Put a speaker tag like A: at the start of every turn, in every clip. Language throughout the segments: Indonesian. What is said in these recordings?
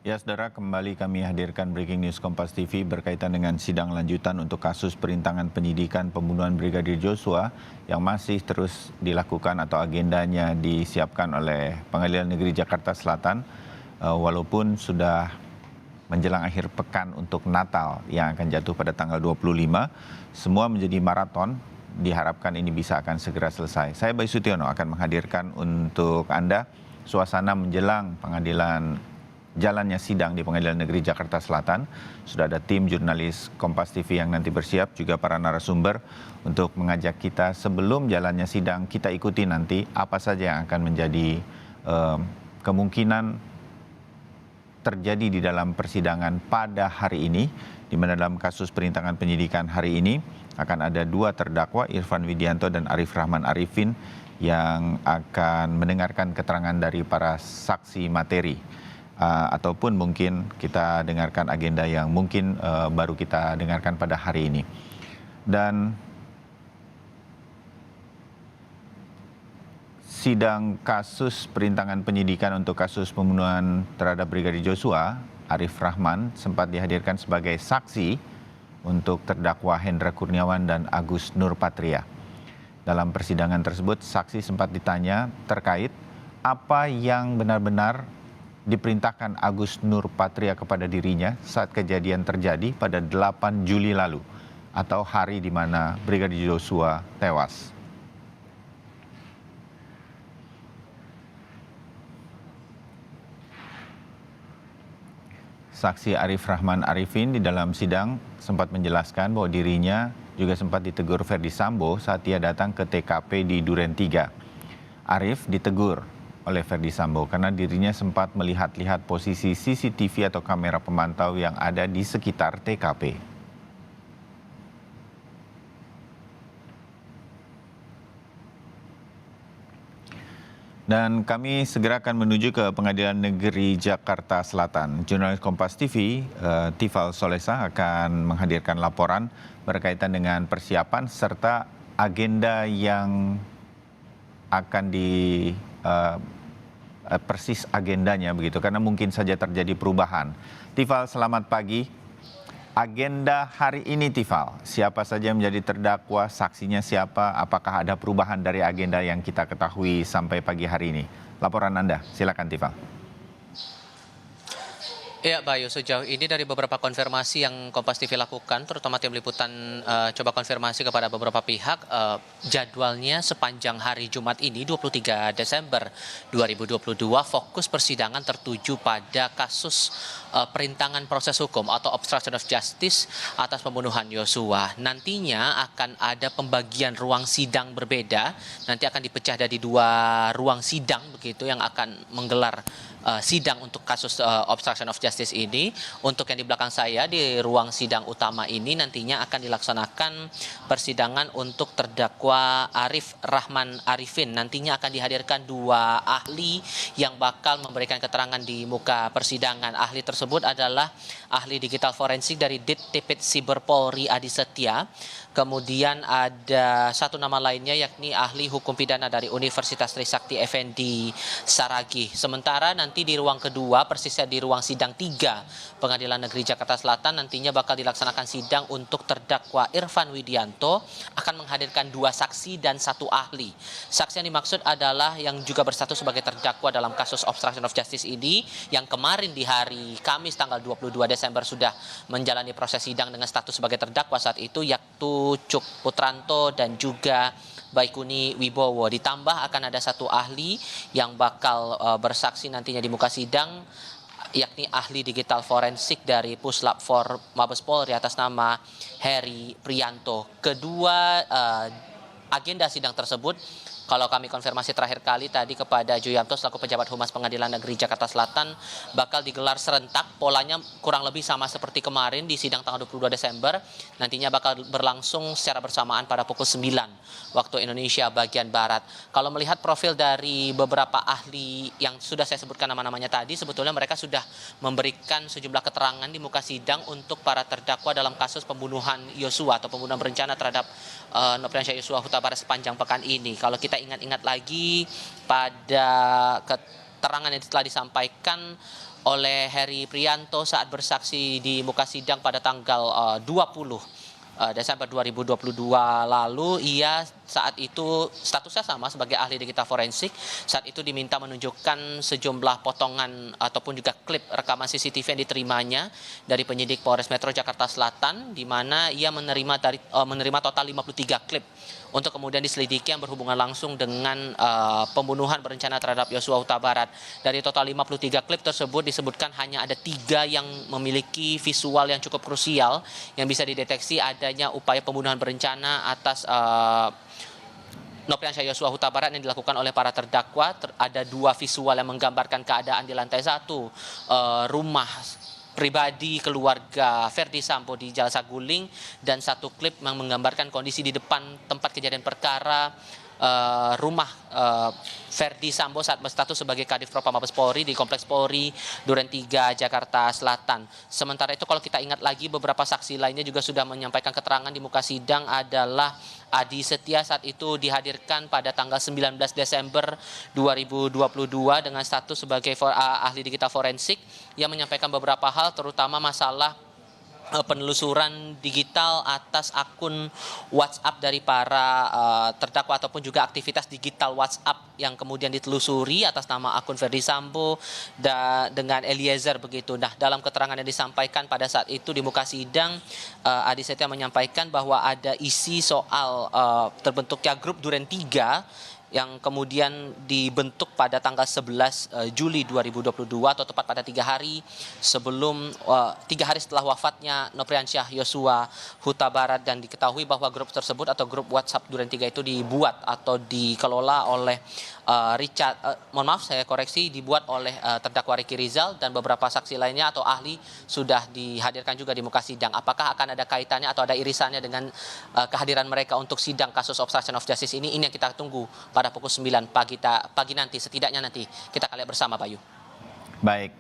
A: Ya, saudara, kembali kami hadirkan breaking news Kompas TV berkaitan dengan sidang lanjutan untuk kasus perintangan penyidikan pembunuhan Brigadir Joshua yang masih terus dilakukan atau agendanya disiapkan oleh Pengadilan Negeri Jakarta Selatan, walaupun sudah menjelang akhir pekan untuk Natal yang akan jatuh pada tanggal 25, semua menjadi maraton. Diharapkan ini bisa akan segera selesai. Saya Bayu Sutiono akan menghadirkan untuk Anda suasana menjelang jalannya sidang di Pengadilan Negeri Jakarta Selatan. Sudah ada tim jurnalis Kompas TV yang nanti bersiap, juga para narasumber untuk mengajak kita sebelum jalannya sidang, kita ikuti nanti apa saja yang akan menjadi kemungkinan terjadi di dalam persidangan pada hari ini, di mana dalam kasus perintangan penyidikan hari ini akan ada dua terdakwa, Irfan Widianto dan Arif Rahman Arifin, yang akan mendengarkan keterangan dari para saksi materi. Ataupun mungkin kita dengarkan agenda yang mungkin baru kita dengarkan pada hari ini. Dan sidang kasus perintangan penyidikan untuk kasus pembunuhan terhadap Brigadir Joshua, Arif Rahman sempat dihadirkan sebagai saksi untuk terdakwa Hendra Kurniawan dan Agus Nurpatria. Dalam persidangan tersebut, saksi sempat ditanya terkait apa yang benar-benar diperintahkan Agus Nurpatria kepada dirinya saat kejadian terjadi pada 8 Juli lalu, atau hari di mana Brigadir Joshua tewas. Saksi Arif Rahman Arifin di dalam sidang sempat menjelaskan bahwa dirinya juga sempat ditegur Ferdi Sambo saat ia datang ke TKP di Duren 3. Arif ditegur oleh Ferdi Sambo karena dirinya sempat melihat-lihat posisi CCTV atau kamera pemantau yang ada di sekitar TKP. Dan kami segera akan menuju ke Pengadilan Negeri Jakarta Selatan. Jurnalis Kompas TV, Tifal Solesa, akan menghadirkan laporan berkaitan dengan persiapan serta agenda yang akan persis agendanya begitu, karena mungkin saja terjadi perubahan. Tifal, selamat pagi. Agenda hari ini, Tifal, siapa saja menjadi terdakwa, saksinya siapa, apakah ada perubahan dari agenda yang kita ketahui sampai pagi hari ini? Laporan Anda, silakan Tifal.
B: Ya, Bayu, sejauh ini dari beberapa konfirmasi yang Kompas TV lakukan, terutama tim liputan coba konfirmasi kepada beberapa pihak, jadwalnya sepanjang hari Jumat ini 23 Desember 2022 fokus persidangan tertuju pada kasus perintangan proses hukum atau obstruction of justice atas pembunuhan Yosua. Nantinya akan ada pembagian ruang sidang berbeda, nanti akan dipecah dari dua ruang sidang begitu yang akan menggelar sidang untuk kasus obstruction of justice ini. Untuk yang di belakang saya di ruang sidang utama ini nantinya akan dilaksanakan persidangan untuk terdakwa Arif Rahman Arifin. Nantinya akan dihadirkan dua ahli yang bakal memberikan keterangan di muka persidangan. Ahli tersebut adalah ahli digital forensik dari Ditpid Siber Polri Adi Setia. Kemudian ada satu nama lainnya yakni ahli hukum pidana dari Universitas Trisakti Effendi Saragih. Sementara nanti di ruang kedua, persisnya di ruang sidang 3 Pengadilan Negeri Jakarta Selatan, nantinya bakal dilaksanakan sidang untuk terdakwa Irfan Widianto, akan menghadirkan dua saksi dan satu ahli. Saksi yang dimaksud adalah yang juga berstatus sebagai terdakwa dalam kasus obstruction of justice ini, yang kemarin di hari Kamis tanggal 22 Desember sudah menjalani proses sidang dengan status sebagai terdakwa saat itu, yaitu Cuk Putranto dan juga Baikuni Wibowo. Ditambah akan ada satu ahli yang bakal bersaksi nantinya di muka sidang, yakni ahli digital forensik dari Puslap 4 Mabes Polri atas nama Heri Prianto. Kedua agenda sidang tersebut, kalau kami konfirmasi terakhir kali tadi kepada Juyanto selaku pejabat Humas Pengadilan Negeri Jakarta Selatan, bakal digelar serentak. Polanya kurang lebih sama seperti kemarin di sidang tanggal 22 Desember. Nantinya bakal berlangsung secara bersamaan pada pukul 9 waktu Indonesia bagian Barat. Kalau melihat profil dari beberapa ahli yang sudah saya sebutkan nama-namanya tadi, sebetulnya mereka sudah memberikan sejumlah keterangan di muka sidang untuk para terdakwa dalam kasus pembunuhan Yosua atau pembunuhan berencana terhadap Nofriansyah Yosua Huta Barat sepanjang pekan ini. Kalau kita ingat-ingat lagi pada keterangan yang telah disampaikan oleh Heri Prianto saat bersaksi di muka sidang pada tanggal 20 Desember 2022 lalu. Ia saat itu statusnya sama sebagai ahli digital forensik. Saat itu diminta menunjukkan sejumlah potongan ataupun juga klip rekaman CCTV yang diterimanya dari penyidik Polres Metro Jakarta Selatan, di mana ia menerima total 53 klip untuk kemudian diselidiki yang berhubungan langsung dengan pembunuhan berencana terhadap Yosua Huta Barat. Dari total 53 klip tersebut disebutkan hanya ada 3 yang memiliki visual yang cukup krusial yang bisa dideteksi adanya upaya pembunuhan berencana atas Nopriansyah Yosua Huta Barat yang dilakukan oleh para terdakwa. Ada 2 visual yang menggambarkan keadaan di lantai 1 rumah pribadi keluarga Verdi Sambo di Jalan Saguling, dan 1 klip yang menggambarkan kondisi di depan tempat kejadian perkara rumah Verdi Sambo saat berstatus sebagai Kadif Propam Mabes Polri di Kompleks Polri Duren 3 Jakarta Selatan. Sementara itu kalau kita ingat lagi, beberapa saksi lainnya juga sudah menyampaikan keterangan di muka sidang adalah Adi Setia saat itu dihadirkan pada tanggal 19 Desember 2022 dengan status sebagai ahli digital forensik yang menyampaikan beberapa hal, terutama masalah penelusuran digital atas akun WhatsApp dari para terdakwa ataupun juga aktivitas digital WhatsApp yang kemudian ditelusuri atas nama akun Verdi Sambo dengan Eliezer begitu. Nah, dalam keterangan yang disampaikan pada saat itu di muka sidang, Adi Setia menyampaikan bahwa ada isi soal terbentuknya grup Duren 3 yang kemudian dibentuk pada tanggal 11 Juli 2022 atau tepat pada 3 hari setelah wafatnya Nopriansyah Yosua Huta Barat, dan diketahui bahwa grup tersebut atau grup WhatsApp Duren 3 itu dibuat atau dikelola oleh dibuat oleh terdakwa Ricky Rizal, dan beberapa saksi lainnya atau ahli sudah dihadirkan juga di muka sidang. Apakah akan ada kaitannya atau ada irisannya dengan kehadiran mereka untuk sidang kasus obstruction of justice ini? Ini yang kita tunggu pada pukul 9 pagi nanti, setidaknya nanti kita akan lihat bersama, Bayu.
A: Baik,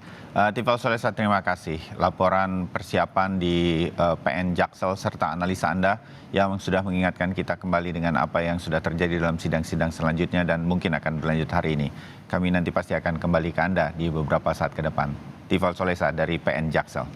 A: Tifal Solesa, terima kasih. Laporan persiapan di PN Jaksel serta analisa Anda yang sudah mengingatkan kita kembali dengan apa yang sudah terjadi dalam sidang-sidang selanjutnya dan mungkin akan berlanjut hari ini. Kami nanti pasti akan kembali ke Anda di beberapa saat ke depan. Tifal Solesa dari PN Jaksel.